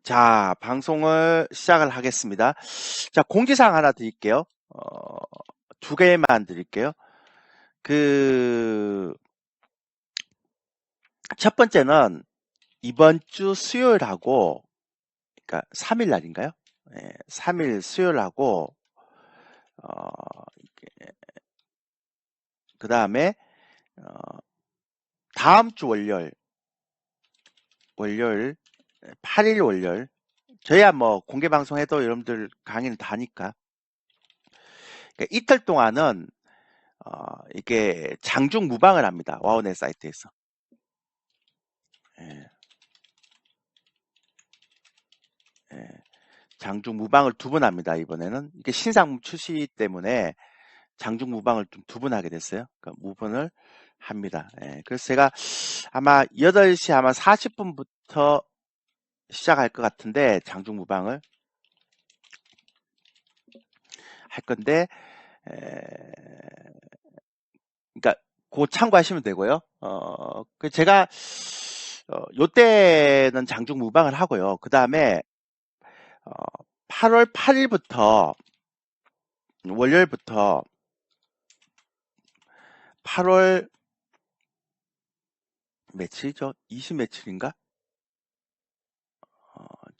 자, 방송을 시작을 하겠습니다. 자, 공지사항 하나 드릴게요. 두 개만 드릴게요. 첫 번째는 이번 주 수요일하고, 그러니까 3일 날인가요? 3일 수요일하고, 그 다음에, 다음 주 월요일, 8일 월요일, 저희야 뭐 공개 방송해도 여러분들 강의는 다 하니까. 그러니까 이틀 동안은, 이게 장중 무방을 합니다. 와우넷 사이트에서. 예, 예. 장중 무방을 두 번 합니다. 이번에는 이게 신상품 출시 때문에 장중 무방을 좀 두 번 하게 됐어요. 그러니까 무번을 합니다. 예, 그래서 제가 아마 8시 아마 40분부터 시작할 것 같은데 장중 무방을 할 건데, 그러니까 그 참고하시면 되고요. 제가 요때는 장중 무방을 하고요. 그 다음에 8월 8일부터 월요일부터 8월 며칠이죠? 20 며칠인가?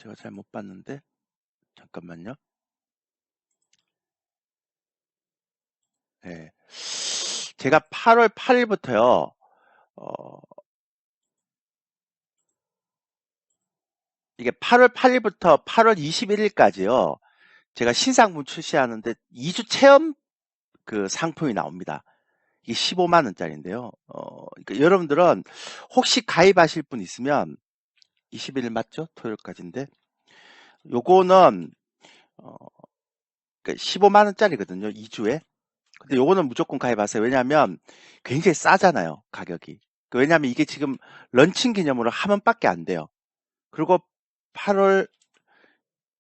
제가 잘 못 봤는데 잠깐만요. 예. 제가 8월 8일부터요. 이게 8월 8일부터 8월 21일까지요. 제가 신상품 출시하는데 2주 체험 그 상품이 나옵니다. 이게 15만 원짜리인데요. 그러니까 여러분들은 혹시 가입하실 분 있으면 21일 맞죠? 토요일까지인데 요거는 그러니까 15만 원짜리거든요. 2주에. 근데 요거는 무조건 가입하세요. 왜냐하면 굉장히 싸잖아요. 가격이. 왜냐하면 이게 지금 런칭 기념으로 한 번밖에 안 돼요. 그리고 8월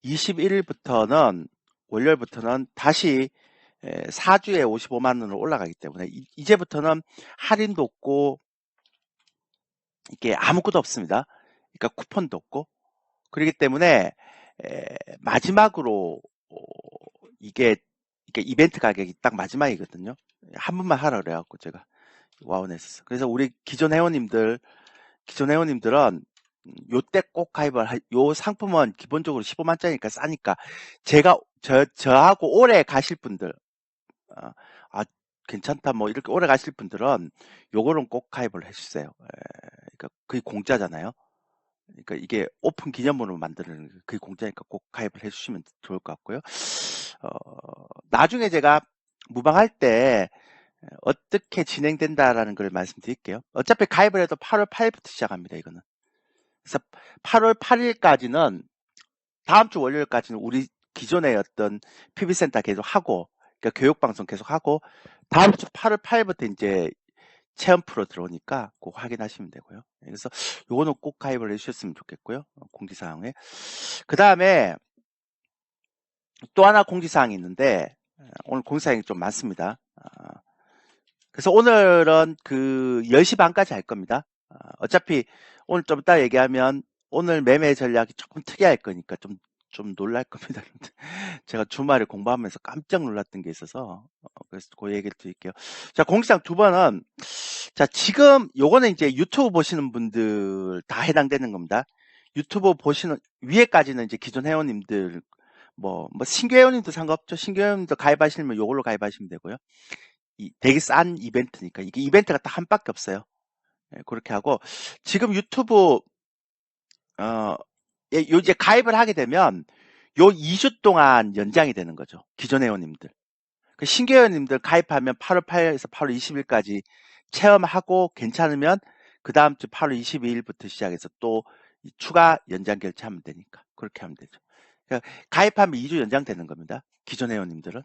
21일부터는 월요일부터는 다시 4주에 55만 원으로 올라가기 때문에 이제부터는 할인도 없고 이게 아무것도 없습니다. 그러니까 쿠폰도 없고 그렇기 때문에 마지막으로 이게 이벤트 가격이 딱 마지막이거든요. 한 번만 하라 그래갖고 제가 와우넷에서. 그래서 우리 기존 회원님들은 요때 꼭 요 상품은 기본적으로 15만짜리니까 싸니까 저하고 오래 가실 분들, 아, 아, 괜찮다, 뭐, 이렇게 오래 가실 분들은 요거는 꼭 가입을 해주세요. 그러니까 그게 공짜잖아요. 그러니까 이게 오픈 기념으로 만드는 그게 공짜니까 꼭 가입을 해주시면 좋을 것 같고요. 나중에 제가 무방할 때 어떻게 진행된다라는 걸 말씀드릴게요. 어차피 가입을 해도 8월 8일부터 시작합니다, 이거는. 그래서 8월 8일까지는 다음 주 월요일까지는 우리 기존의 어떤 PB센터 계속 하고, 그러니까 교육방송 계속 하고, 다음 주 8월 8일부터 이제 체험 프로 들어오니까 꼭 확인하시면 되고요. 그래서 요거는 꼭 가입을 해주셨으면 좋겠고요. 공지사항에. 그 다음에 또 하나 공지사항이 있는데, 오늘 공지사항이 좀 많습니다. 그래서 오늘은 그 10시 반까지 할 겁니다. 어차피 오늘 좀 이따 얘기하면 오늘 매매 전략이 조금 특이할 거니까 좀 놀랄 겁니다. 제가 주말에 공부하면서 깜짝 놀랐던 게 있어서 그래서 그 얘기를 드릴게요. 자, 공지사항 두 번은 자, 지금 요거는 이제 유튜브 보시는 분들 다 해당되는 겁니다. 유튜브 보시는 위에까지는 이제 기존 회원님들 뭐 신규 회원님도 상관없죠. 신규 회원님도 가입하시면 요걸로 가입하시면 되고요. 되게 싼 이벤트니까 이게 이벤트가 딱 한 밖에 없어요. 그렇게 하고 지금 유튜브 요 이제 가입을 하게 되면 요 2주 동안 연장이 되는 거죠. 기존 회원님들. 그 신규 회원님들 가입하면 8월 8일에서 8월 20일까지 체험하고 괜찮으면 그 다음 주 8월 22일부터 시작해서 또 추가 연장 결제하면 되니까 그렇게 하면 되죠. 그러니까 가입하면 2주 연장되는 겁니다. 기존 회원님들은.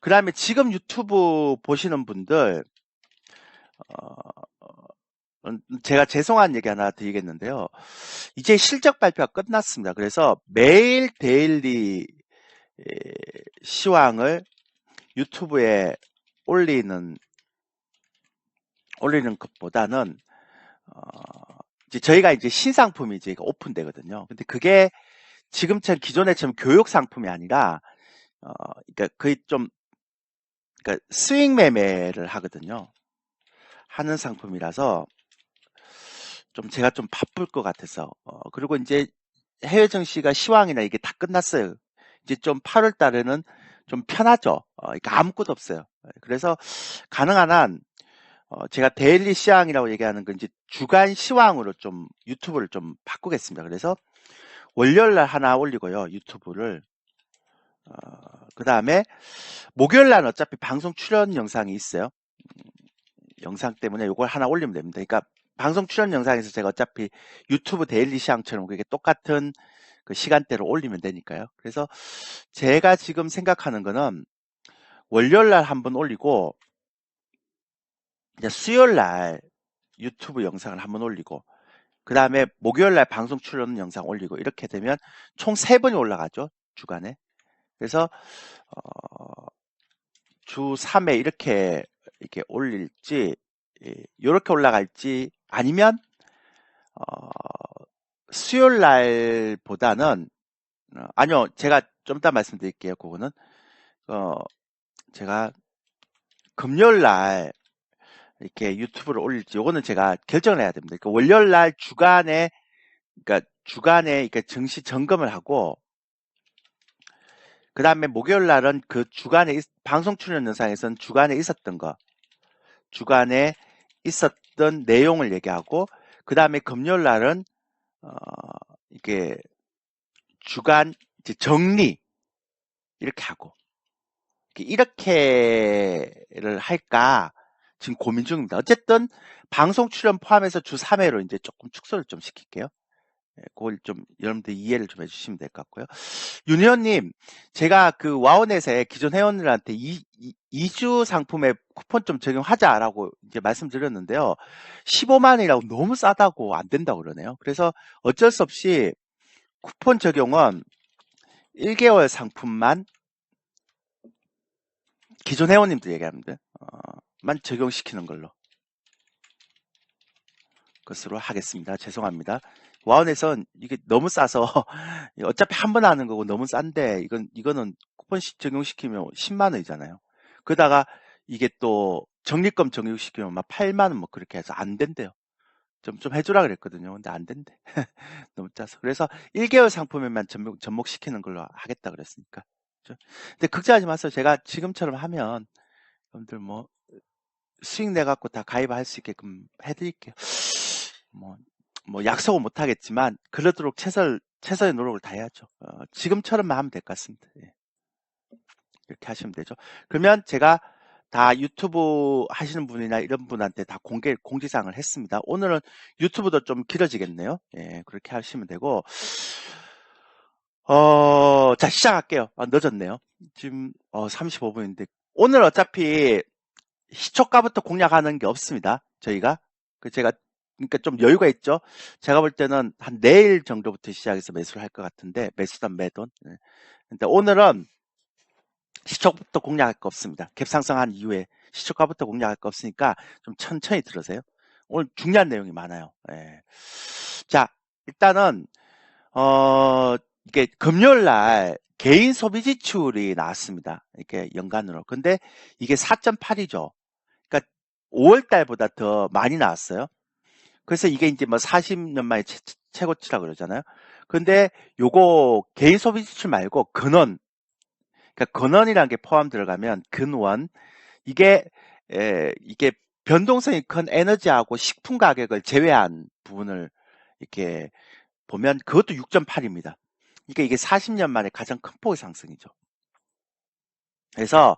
그 다음에 지금 유튜브 보시는 분들 제가 죄송한 얘기 하나 드리겠는데요. 이제 실적 발표가 끝났습니다. 그래서 매일 데일리 시황을 유튜브에 올리는 것보다는 이제 저희가 이제 신상품이 이제 오픈되거든요. 근데 그게 지금처럼 기존에처럼 교육 상품이 아니라 그러니까 거의 좀 그러니까 수익 매매를 하거든요. 하는 상품이라서 좀 제가 좀 바쁠 것 같아서 그리고 이제 해외 정시가 시황이나 이게 다 끝났어요. 이제 좀 8월 달에는 좀 편하죠. 그러니까 아무것도 없어요. 그래서 가능한 한 제가 데일리 시황이라고 얘기하는 건 이제 주간 시황으로 좀 유튜브를 좀 바꾸겠습니다. 그래서 월요일 날 하나 올리고요. 유튜브를. 그 다음에 목요일 날 어차피 방송 출연 영상이 있어요. 영상 때문에 이걸 하나 올리면 됩니다. 그러니까 방송 출연 영상에서 제가 어차피 유튜브 데일리 시황처럼 그게 똑같은 그 시간대로 올리면 되니까요. 그래서 제가 지금 생각하는 거는 월요일 날 한번 올리고 이제 수요일 날 유튜브 영상을 한번 올리고 그 다음에 목요일 날 방송 출연 영상 올리고 이렇게 되면 총 3번이 올라가죠. 주간에. 그래서 주 3회 이렇게 올릴지 이렇게 올라갈지 아니면 수요일 날보다는 아니요 제가 좀 이따 말씀드릴게요. 그거는 제가 금요일 날 이렇게 유튜브를 올릴지 요거는 제가 결정을 해야 됩니다. 그러니까 월요일 날 주간에 그러니까 증시 점검을 하고 그 다음에 목요일 날은 그 주간에 방송 출연 영상에서는 주간에 있었던 내용을 얘기하고 그 다음에 금요일 날은 이게 주간 이제 정리 이렇게 하고 이렇게를 할까 지금 고민 중입니다. 어쨌든 방송 출연 포함해서 주 3회로 이제 조금 축소를 좀 시킬게요. 그걸 좀 여러분들 이해를 좀 해주시면 될 것 같고요. 윤희원님, 제가 그 와우넷에 기존 회원들한테 2주 상품에 쿠폰 좀 적용하자라고 이제 말씀드렸는데요. 15만이라고 너무 싸다고 안 된다고 그러네요. 그래서 어쩔 수 없이 쿠폰 적용은 1개월 상품만 기존 회원님들 얘기합니다. 만 적용시키는 걸로 것으로 하겠습니다. 죄송합니다. 와운에선 이게 너무 싸서 어차피 한 번 하는 거고 너무 싼데 이거는 쿠폰 적용시키면 10만 원이잖아요. 그러다가 이게 또 적립금 적용시키면 막 8만 원 뭐 그렇게 해서 안 된대요. 좀 해주라 그랬거든요. 근데 안 된대. 너무 짜서. 그래서 1개월 상품에만 접목시키는 걸로 하겠다 그랬으니까. 그렇죠? 근데 걱정하지 마세요. 제가 지금처럼 하면 여러분들 뭐 수익 내갖고 다 가입할 수 있게끔 해드릴게요. 뭐 약속은 못하겠지만 그러도록 최선의 노력을 다해야죠. 지금처럼만 하면 될 것 같습니다. 예. 이렇게 하시면 되죠. 그러면 제가 다 유튜브 하시는 분이나 이런 분한테 다 공지사항을 했습니다. 오늘은 유튜브도 좀 길어지겠네요. 예, 그렇게 하시면 되고 자 시작할게요. 늦었네요. 지금 35분인데 오늘 어차피 시초가부터 공략하는 게 없습니다. 저희가 제가 그러니까 좀 여유가 있죠. 제가 볼 때는 한 내일 정도부터 시작해서 매수를 할 것 같은데 매수단 매돈. 근데 오늘은 시초부터 공략할 거 없습니다. 갭상승한 이후에 시초가부터 공략할 거 없으니까 좀 천천히 들으세요. 오늘 중요한 내용이 많아요. 예. 자 일단은 이게 금요일 날 개인 소비 지출이 나왔습니다. 이렇게 연간으로. 근데 이게 4.8이죠. 그러니까 5월 달보다 더 많이 나왔어요. 그래서 이게 이제 뭐 40년 만에 최고치라고 그러잖아요. 근데 요거 개인 소비 지출 말고 근원, 그러니까 근원이라는 게 포함 들어가면 근원, 이게 이게 변동성이 큰 에너지하고 식품 가격을 제외한 부분을 이렇게 보면 그것도 6.8입니다. 그러니까 이게 40년 만에 가장 큰 폭의 상승이죠. 그래서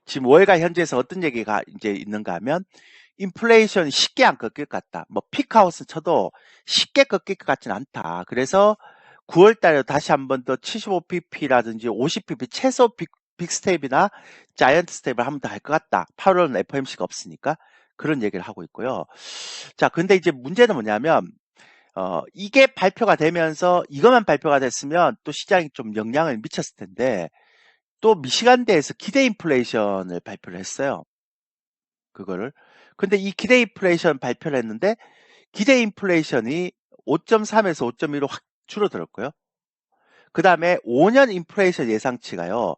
지금 월가 현지에서 어떤 얘기가 이제 있는가 하면 인플레이션이 쉽게 안 꺾일 것 같다. 뭐 피크아웃은 쳐도 쉽게 꺾일 것 같지는 않다. 그래서 9월 달에 다시 한번 더 75pp라든지 50pp 최소 빅스텝이나 자이언트 스텝을 한 번 더 할 것 같다. 8월은 FOMC가 없으니까 그런 얘기를 하고 있고요. 자, 근데 이제 문제는 뭐냐면 이게 발표가 되면서 이것만 발표가 됐으면 또 시장이 좀 영향을 미쳤을 텐데 또 미시간대에서 기대 인플레이션을 발표를 했어요. 그거를. 근데 이 기대 인플레이션 발표를 했는데 기대 인플레이션이 5.3에서 5.2로 확 줄어들었고요. 그 다음에 5년 인플레이션 예상치가요.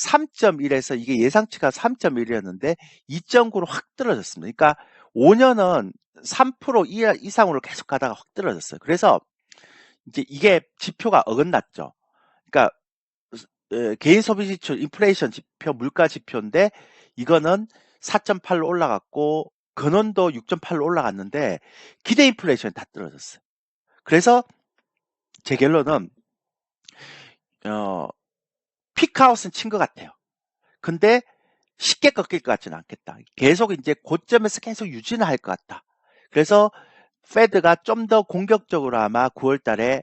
3.1에서 이게 예상치가 3.1이었는데 2.9로 확 떨어졌습니다. 그러니까 5년은 3% 이상으로 계속 가다가 확 떨어졌어요. 그래서 이제 이게 지표가 어긋났죠. 그러니까 개인 소비 지출 인플레이션 지표 물가 지표인데 이거는 4.8로 올라갔고 근원도 6.8로 올라갔는데 기대 인플레이션이 다 떨어졌어요. 그래서 제 결론은 피크아웃은 친 것 같아요. 근데 쉽게 꺾일 것 같지는 않겠다. 계속 이제 고점에서 계속 유지는 할 것 같다. 그래서 페드가 좀 더 공격적으로 아마 9월 달에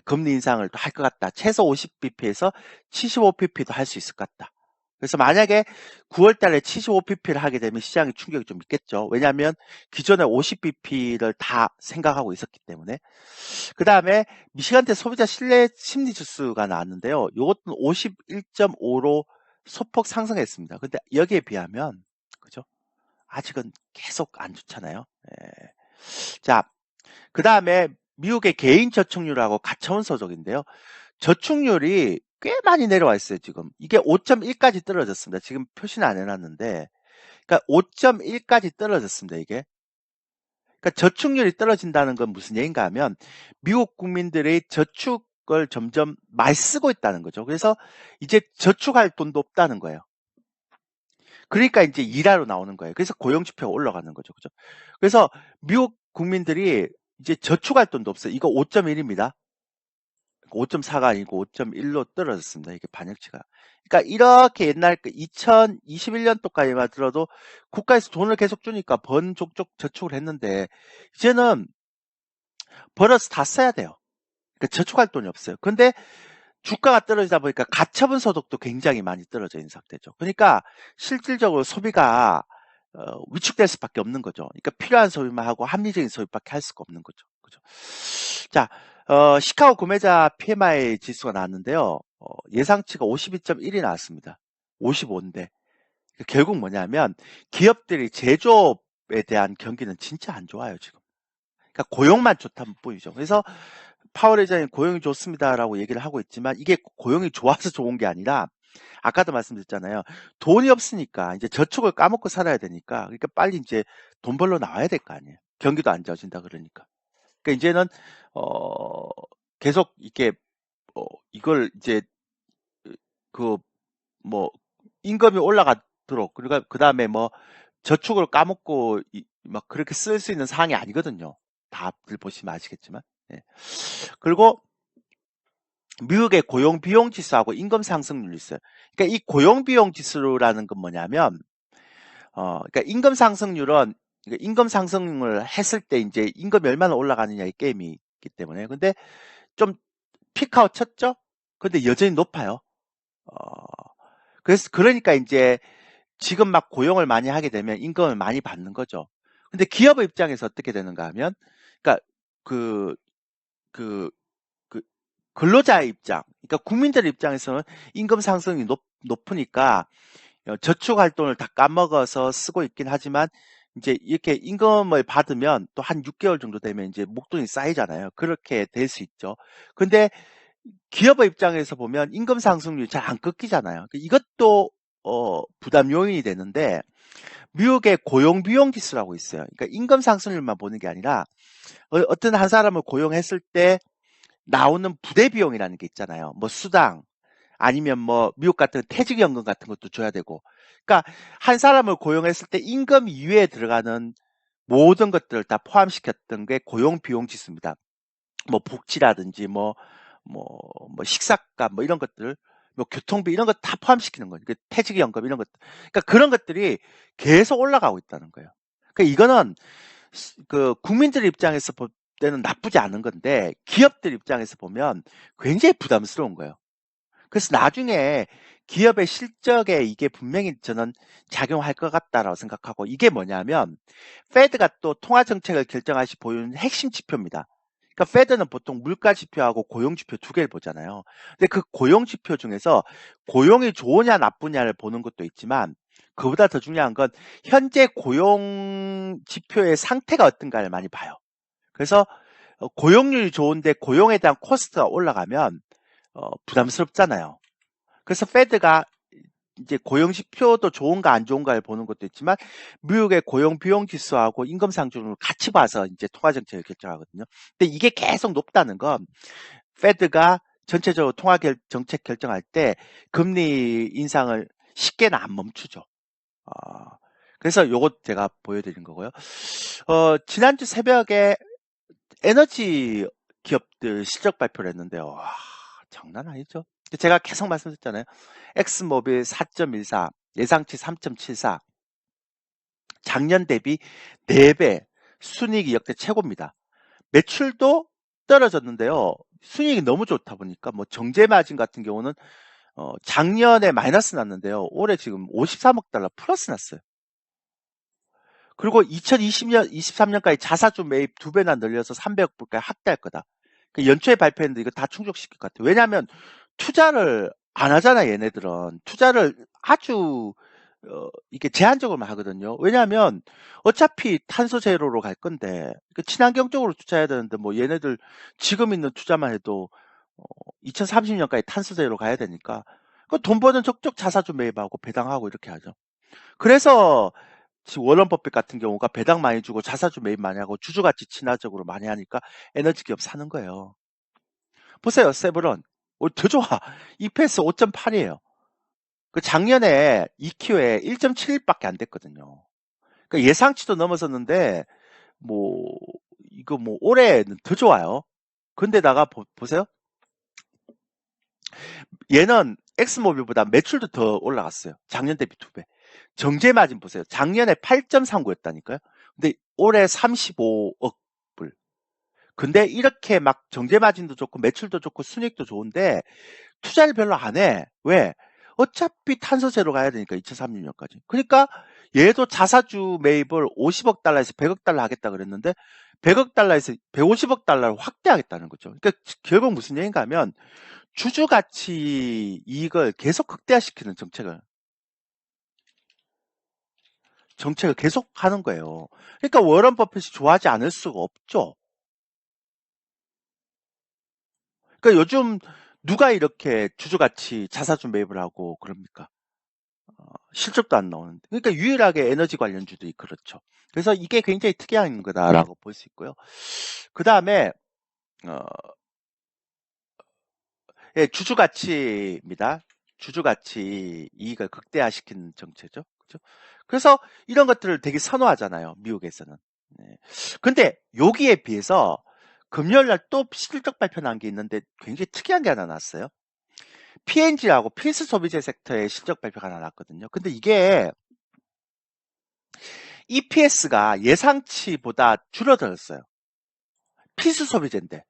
금리 인상을 또 할 것 같다. 최소 50bp에서 75bp도 할 수 있을 것 같다. 그래서 만약에 9월 달에 75bp를 하게 되면 시장의 충격이 좀 있겠죠. 왜냐하면 기존에 50bp를 다 생각하고 있었기 때문에. 그 다음에 미시간대 소비자 신뢰 심리 지수가 나왔는데요. 이것도 51.5로 소폭 상승했습니다. 근데 여기에 비하면 그죠? 아직은 계속 안 좋잖아요. 예. 자, 그 다음에 미국의 개인 저축률하고 가처분 소득인데요. 저축률이 꽤 많이 내려와 있어요, 지금. 이게 5.1까지 떨어졌습니다. 지금 표시는 안 해놨는데. 그러니까 5.1까지 떨어졌습니다, 이게. 그러니까 저축률이 떨어진다는 건 무슨 얘기인가 하면 미국 국민들의 저축을 점점 많이 쓰고 있다는 거죠. 그래서 이제 저축할 돈도 없다는 거예요. 그러니까 이제 일하러 나오는 거예요. 그래서 고용 지표가 올라가는 거죠. 그죠? 그래서 미국 국민들이 이제 저축할 돈도 없어요. 이거 5.1입니다. 5.4가 아니고 5.1로 떨어졌습니다. 이게 반역치가. 그러니까 이렇게 옛날 2021년도까지만 들어도 국가에서 돈을 계속 주니까 번족족 저축을 했는데 이제는 벌어서 다 써야 돼요. 그러니까 저축할 돈이 없어요. 근데 주가가 떨어지다 보니까 가처분 소득도 굉장히 많이 떨어져 있는 상태죠. 그러니까 실질적으로 소비가 위축될 수밖에 없는 거죠. 그러니까 필요한 소비만 하고 합리적인 소비밖에 할 수가 없는 거죠. 그죠? 자, 시카고 구매자 PMI 지수가 나왔는데요. 예상치가 52.1이 나왔습니다. 55인데 결국 뭐냐면 기업들이 제조업에 대한 경기는 진짜 안 좋아요 지금. 그러니까 고용만 좋다는 뿐이죠. 그래서 파월 회장이 고용이 좋습니다라고 얘기를 하고 있지만 이게 고용이 좋아서 좋은 게 아니라 아까도 말씀드렸잖아요. 돈이 없으니까 이제 저축을 까먹고 살아야 되니까 그러니까 빨리 이제 돈 벌러 나와야 될 거 아니에요. 경기도 안 좋아진다 그러니까. 그러니까 이제는 어 계속 이렇게 이걸 이제 그 뭐 임금이 올라가도록 그러니까 그 다음에 뭐 저축을 까먹고 막 그렇게 쓸 수 있는 상황이 아니거든요. 다들 보시면 아시겠지만. 예. 그리고 미국의 고용 비용 지수하고 임금 상승률이 있어요. 그러니까 이 고용 비용 지수라는 건 뭐냐면 그러니까 임금 상승률은 그러니까 임금 상승을 했을 때 이제 임금이 얼마나 올라가느냐 이 게임이 있기 때문에 근데 좀 피크아웃 쳤죠? 근데 여전히 높아요. 그래서 그러니까 이제 지금 막 고용을 많이 하게 되면 임금을 많이 받는 거죠. 근데 기업의 입장에서 어떻게 되는가 하면 그러니까 그, 그, 그 근로자의 입장, 그러니까 국민들 입장에서는 임금 상승이 높으니까 저축 활동을 다 까먹어서 쓰고 있긴 하지만 이제 이렇게 임금을 받으면 또 한 6개월 정도 되면 이제 목돈이 쌓이잖아요. 그렇게 될 수 있죠. 근데 기업의 입장에서 보면 임금 상승률이 잘 안 꺾이잖아요. 이것도 부담 요인이 되는데 미국의 고용 비용 지수라고 있어요. 그러니까 임금 상승률만 보는 게 아니라 어떤 한 사람을 고용했을 때 나오는 부대 비용이라는 게 있잖아요. 뭐 수당 아니면 뭐 미국 같은 퇴직연금 같은 것도 줘야 되고. 그러니까 한 사람을 고용했을 때 임금 이외에 들어가는 모든 것들을 다 포함시켰던 게 고용 비용 지수입니다. 뭐 복지라든지 뭐 식사값 뭐 이런 것들 뭐 교통비 이런 거 다 포함시키는 거예요. 퇴직연금 이런 것들. 그러니까 그런 것들이 계속 올라가고 있다는 거예요. 그러니까 이거는 그 국민들 입장에서 볼 때는 나쁘지 않은 건데 기업들 입장에서 보면 굉장히 부담스러운 거예요. 그래서 나중에 기업의 실적에 이게 분명히 저는 작용할 것 같다라고 생각하고 이게 뭐냐면 페드가 또 통화 정책을 결정할 시 보이는 핵심 지표입니다. 그러니까 페드는 보통 물가 지표하고 고용 지표 두 개를 보잖아요. 근데 그 고용 지표 중에서 고용이 좋으냐 나쁘냐를 보는 것도 있지만 그보다 더 중요한 건 현재 고용 지표의 상태가 어떤가를 많이 봐요. 그래서 고용률이 좋은데 고용에 대한 코스트가 올라가면 부담스럽잖아요. 그래서 페드가 이제 고용지표도 좋은가 안 좋은가를 보는 것도 있지만 미국의 고용 비용 지수하고 임금 상승률을 같이 봐서 이제 통화 정책을 결정하거든요. 근데 이게 계속 높다는 건 페드가 전체적으로 통화 정책 결정할 때 금리 인상을 쉽게는 안 멈추죠. 그래서 요것 제가 보여드린 거고요. 지난주 새벽에 에너지 기업들 실적 발표를 했는데요. 와, 장난 아니죠. 제가 계속 말씀드렸잖아요. 엑스모빌 4.14, 예상치 3.74, 작년 대비 4배, 순이익이 역대 최고입니다. 매출도 떨어졌는데요. 순이익이 너무 좋다 보니까 뭐 정제 마진 같은 경우는 작년에 마이너스 났는데요. 올해 지금 53억 달러 플러스 났어요. 그리고 2020년, 23년까지 자사주 매입 2배나 늘려서 300억 불까지 확대할 거다. 연초에 발표했는데 이거 다 충족시킬 것 같아요. 왜냐하면 투자를 안 하잖아, 얘네들은. 투자를 아주 이게 제한적으로만 하거든요. 왜냐하면 어차피 탄소 제로로 갈 건데 친환경적으로 투자해야 되는데 뭐 얘네들 지금 있는 투자만 해도 2030년까지 탄소 제로 가야 되니까 돈 버는 적적 자사주 매입하고 배당하고 이렇게 하죠. 그래서 지금 워런 버핏 같은 경우가 배당 많이 주고 자사주 매입 많이 하고 주주가치 친화적으로 많이 하니까 에너지 기업 사는 거예요. 보세요, 세브론. 더 좋아. EPS 5.8이에요. 그 작년에 EQ에 1.71밖에 안 됐거든요. 그 예상치도 넘어섰는데 뭐 이거 뭐 올해는 더 좋아요. 근데다가 보세요. 얘는 엑스모빌보다 매출도 더 올라갔어요. 작년 대비 2배. 정제 마진 보세요. 작년에 8.39였다니까요. 근데 올해 35억 불. 근데 이렇게 막 정제 마진도 좋고 매출도 좋고 순이익도 좋은데 투자를 별로 안 해. 왜? 어차피 탄소 제로 가야 되니까 2030년까지. 그러니까 얘도 자사주 매입을 50억 달러에서 100억 달러 하겠다 그랬는데 100억 달러에서 150억 달러를 확대하겠다는 거죠. 그러니까 결국 무슨 얘기인가 하면 주주 가치 이익을 계속 극대화시키는 정책을 계속 하는 거예요. 그러니까 워런 버핏이 좋아하지 않을 수가 없죠. 그러니까 요즘 누가 이렇게 주주 가치 자사주 매입을 하고 그럽니까? 실적도 안 나오는데. 그러니까 유일하게 에너지 관련주들이 그렇죠. 그래서 이게 굉장히 특이한 거다라고 볼 수 있고요. 그 다음에 예, 주주 가치입니다. 주주 가치 이익을 극대화시키는 정책이죠. 그죠? 그래서 이런 것들을 되게 선호하잖아요. 미국에서는. 네. 근데 여기에 비해서 금요일 날 또 실적 발표 난 게 있는데 굉장히 특이한 게 하나 났어요. P&G라고 필수 소비재 섹터의 실적 발표가 하나 났거든요. 근데 이게 EPS가 예상치보다 줄어들었어요. 필수 소비재인데.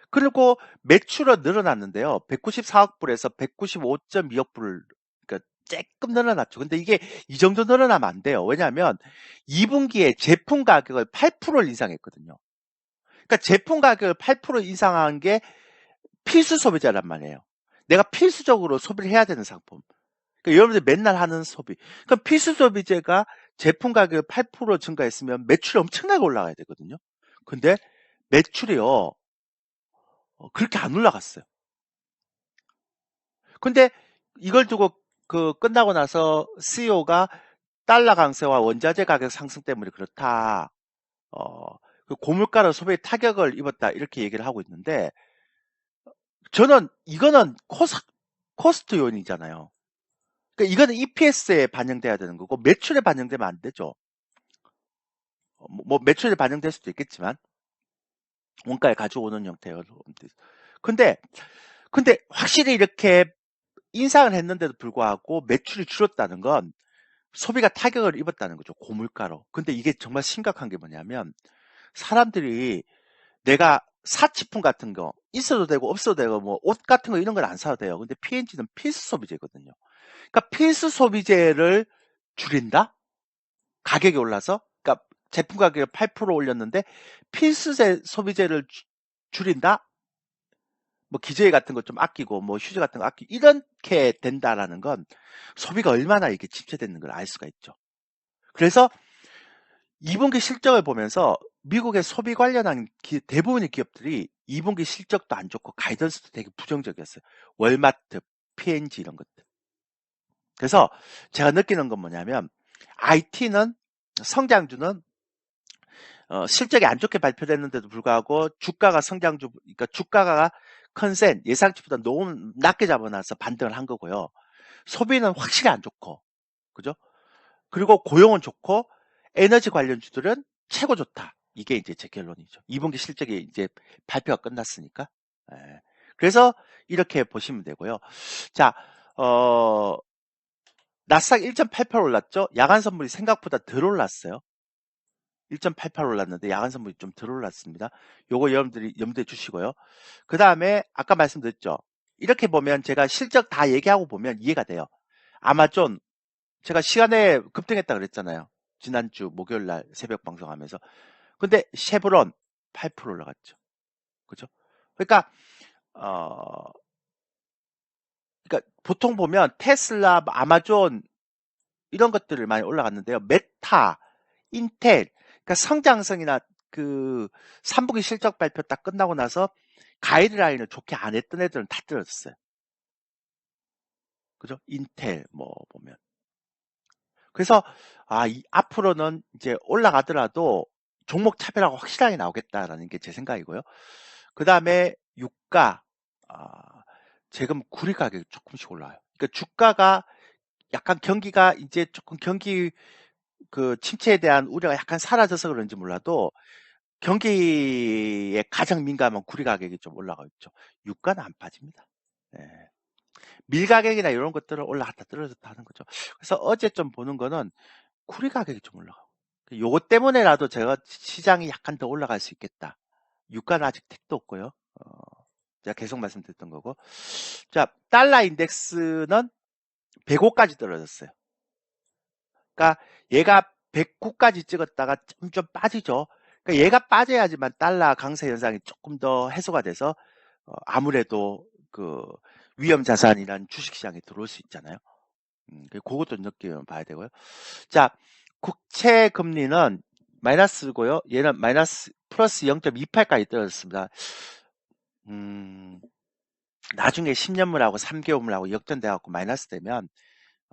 그리고 매출은 늘어났는데요. 194억 불에서 195.2억 불을 그러니까 조금 늘어났죠. 근데 이게 이 정도 늘어나면 안 돼요. 왜냐하면 2분기에 제품 가격을 8% 인상했거든요. 그러니까 제품 가격을 8% 인상한 게 필수 소비자란 말이에요. 내가 필수적으로 소비를 해야 되는 상품. 그러니까 여러분들 맨날 하는 소비. 그럼 필수 소비재가 제품 가격을 8% 증가했으면 매출이 엄청나게 올라가야 되거든요. 근데 매출이요. 그렇게 안 올라갔어요. 근데 이걸 두고 끝나고 나서 CEO가 달러 강세와 원자재 가격 상승 때문에 그렇다. 그 고물가로 소비에 타격을 입었다. 이렇게 얘기를 하고 있는데 저는 이거는 코스트 요인이잖아요. 그러니까 이거는 EPS에 반영돼야 되는 거고 매출에 반영되면 안 되죠. 뭐 매출에 반영될 수도 있겠지만 원가에 가져오는 형태로. 근데 확실히 이렇게 인상을 했는데도 불구하고 매출이 줄었다는 건 소비가 타격을 입었다는 거죠. 고물가로. 근데 이게 정말 심각한 게 뭐냐면 사람들이 내가 사치품 같은 거 있어도 되고 없어도 되고 뭐 옷 같은 거 이런 건 안 사도 돼요. 근데 P&G는 필수 소비재거든요. 그러니까 필수 소비재를 줄인다? 가격이 올라서? 그러니까 제품 가격을 8% 올렸는데 필수 소비재를 줄인다? 뭐 기저귀 같은 거 좀 아끼고 뭐 휴지 같은 거 아끼고 이렇게 된다라는 건 소비가 얼마나 이게 침체되는 걸 알 수가 있죠. 그래서 2분기 실적을 보면서 미국의 소비 관련한 대부분의 기업들이 2분기 실적도 안 좋고 가이던스도 되게 부정적이었어요. 월마트, P&G 이런 것들. 그래서 제가 느끼는 건 뭐냐면 IT는 성장주는 실적이 안 좋게 발표됐는데도 불구하고 주가가 그러니까 주가가 컨센 예상치보다 너무 낮게 잡아놔서 반등을 한 거고요. 소비는 확실히 안 좋고, 그죠? 그리고 고용은 좋고 에너지 관련주들은 최고 좋다. 이게 이제 제 결론이죠. 2분기 실적이 이제 발표가 끝났으니까. 예. 그래서 이렇게 보시면 되고요. 자, 나스닥 1.88 올랐죠? 야간 선물이 생각보다 덜 올랐어요. 1.88 올랐는데 야간 선물이 좀 덜 올랐습니다. 요거 여러분들이 염두에 주시고요. 그 다음에 아까 말씀드렸죠. 이렇게 보면 제가 실적 다 얘기하고 보면 이해가 돼요. 아마존 제가 시간에 급등했다 그랬잖아요. 지난주 목요일 날 새벽 방송하면서. 근데 쉐브론 8% 올라갔죠. 그죠? 그러니까 어 그러니까 보통 보면 테슬라, 아마존 이런 것들을 많이 올라갔는데요. 메타, 인텔, 그러니까 성장성이나 그 3분기 실적 발표 딱 끝나고 나서 가이드라인을 좋게 안 했던 애들은 다 떨어졌어요. 그죠? 인텔 뭐 보면. 그래서 앞으로는 이제 올라가더라도 종목 차별화가 확실하게 나오겠다라는 게 제 생각이고요. 그 다음에 유가, 지금 구리 가격이 조금씩 올라와요. 그러니까 주가가 약간 경기가 이제 조금 경기 그 침체에 대한 우려가 약간 사라져서 그런지 몰라도 경기에 가장 민감한 구리 가격이 좀 올라가 있죠. 유가는 안 빠집니다. 네. 밀 가격이나 이런 것들은 올라갔다 떨어졌다 하는 거죠. 그래서 어제 좀 보는 거는 구리 가격이 좀 올라가고 요거 때문에라도 제가 시장이 약간 더 올라갈 수 있겠다. 유가는 아직 택도 없고요. 제가 계속 말씀드렸던 거고. 자, 달러 인덱스는 105까지 떨어졌어요. 그러니까 얘가 109까지 찍었다가 좀 빠지죠. 그러니까 얘가 빠져야지만 달러 강세 현상이 조금 더 해소가 돼서 아무래도 그 위험 자산이란 주식 시장에 들어올 수 있잖아요. 그것도 느끼면 봐야 되고요. 자, 국채 금리는 마이너스고요. 얘는 마이너스 플러스 0.28까지 떨어졌습니다. 나중에 10년물하고 3개월물하고 역전돼갖고 마이너스 되면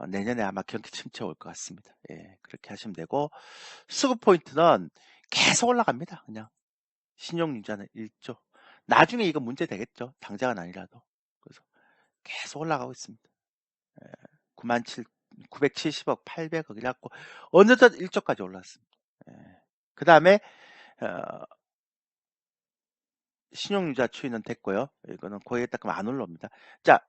내년에 아마 경기 침체 올 것 같습니다. 예, 그렇게 하시면 되고 수급 포인트는 계속 올라갑니다. 그냥 신용융자는 1조. 나중에 이거 문제 되겠죠. 당장은 아니라도. 그래서 계속 올라가고 있습니다. 970억, 800억 이래갖고 어느덧 1조까지 올랐습니다. 그 다음에 신용융자 추이는 됐고요. 이거는 거의 딱 안 올라옵니다. 자,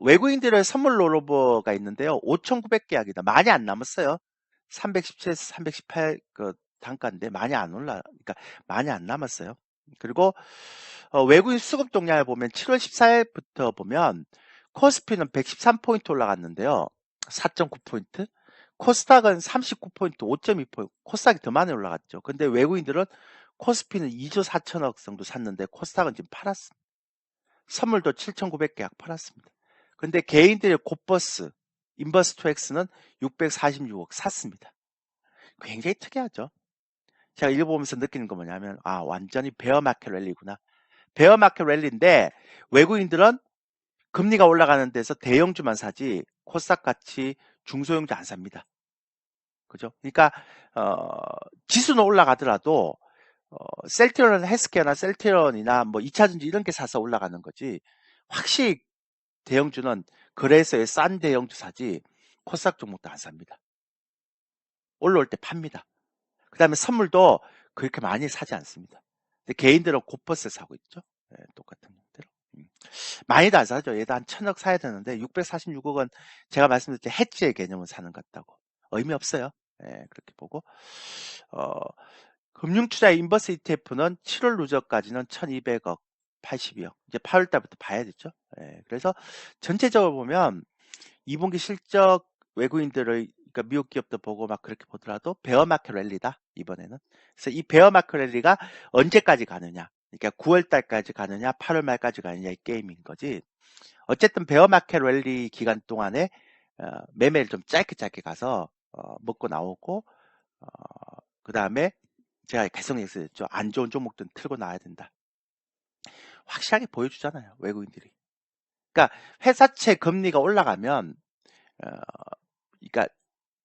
외국인들의 선물 롤오버가 있는데요. 5,900계약이다. 많이 안 남았어요. 317에서 318 그 단가인데 많이 안 올라, 그러니까 많이 안 남았어요. 그리고 외국인 수급 동향을 보면 7월 14일부터 보면 코스피는 113포인트 올라갔는데요. 4.9포인트. 코스닥은 39포인트, 5.2포인트. 코스닥이 더 많이 올라갔죠. 근데 외국인들은 코스피는 2조 4천억 정도 샀는데 코스닥은 지금 팔았습니다. 선물도 7,900계약 팔았습니다. 근데 개인들의 곧버스, 인버스2X는 646억 샀습니다. 굉장히 특이하죠. 제가 읽어보면서 느끼는 거 뭐냐면 완전히 베어마켓 랠리구나. 베어마켓 랠리인데 외국인들은 금리가 올라가는 데서 대형주만 사지 코스닥 같이 중소형주 안 삽니다. 그죠? 그러니까 지수는 올라가더라도 셀트리온 헬스케어나 셀트리온이나 뭐 2차전지 이런 게 사서 올라가는 거지. 확실히 대형주는 거래소에 싼 대형주 사지 코스닥 종목도 안 삽니다. 올라올 때 팝니다. 그 다음에 선물도 그렇게 많이 사지 않습니다. 근데 개인들은 곧버스 사고 있죠. 네, 똑같은 대로. 많이도 안 사죠. 얘도 한 1,000억 사야 되는데 646억은 제가 말씀드렸죠. 해지의 개념을 사는 것 같다고. 의미 없어요. 네, 그렇게 보고 금융투자 인버스 ETF는 7월 누적까지는 1,200억, 82억. 이제 8월 달부터 봐야겠죠. 네, 그래서 전체적으로 보면 2분기 실적 외국인들의 그러니까 미국 기업도 보고 막 그렇게 보더라도 베어마켓 랠리다 이번에는. 그래서 이 베어마켓 랠리가 언제까지 가느냐, 그러니까 9월 달까지 가느냐, 8월 말까지 가느냐 이 게임인 거지. 어쨌든 베어마켓 랠리 기간 동안에 매매를 좀 짧게 가서 먹고 나오고 그 다음에 제가 계속 얘기했죠. 안 좋은 종목들은 틀고 나와야 된다. 확실하게 보여주잖아요, 외국인들이. 그러니까 회사채 금리가 올라가면 그러니까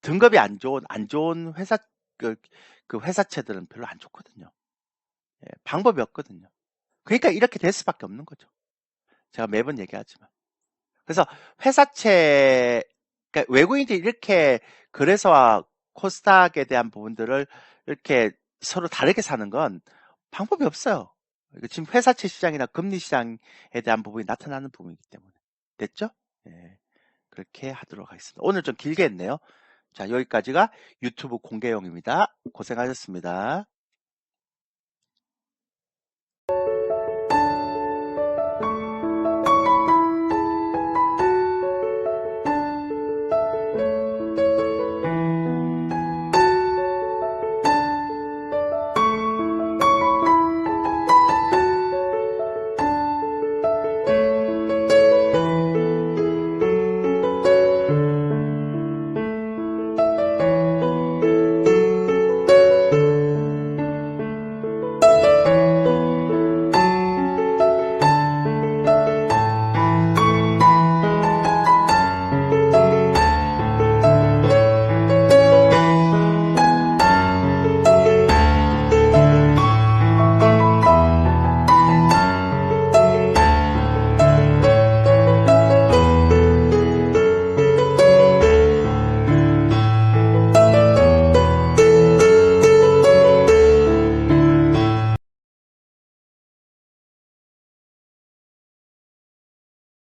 등급이 안 좋은 회사 그 회사채들은 별로 안 좋거든요. 예, 방법이 없거든요. 그러니까 이렇게 될 수밖에 없는 거죠. 제가 매번 얘기하지만. 그래서 회사채, 그러니까 외국인들이 이렇게 거래소와 코스닥에 대한 부분들을 이렇게 서로 다르게 사는 건 방법이 없어요. 지금 회사채 시장이나 금리 시장에 대한 부분이 나타나는 부분이기 때문에. 됐죠? 예, 그렇게 하도록 하겠습니다. 오늘 좀 길게 했네요. 자, 여기까지가 유튜브 공개용입니다. 고생하셨습니다.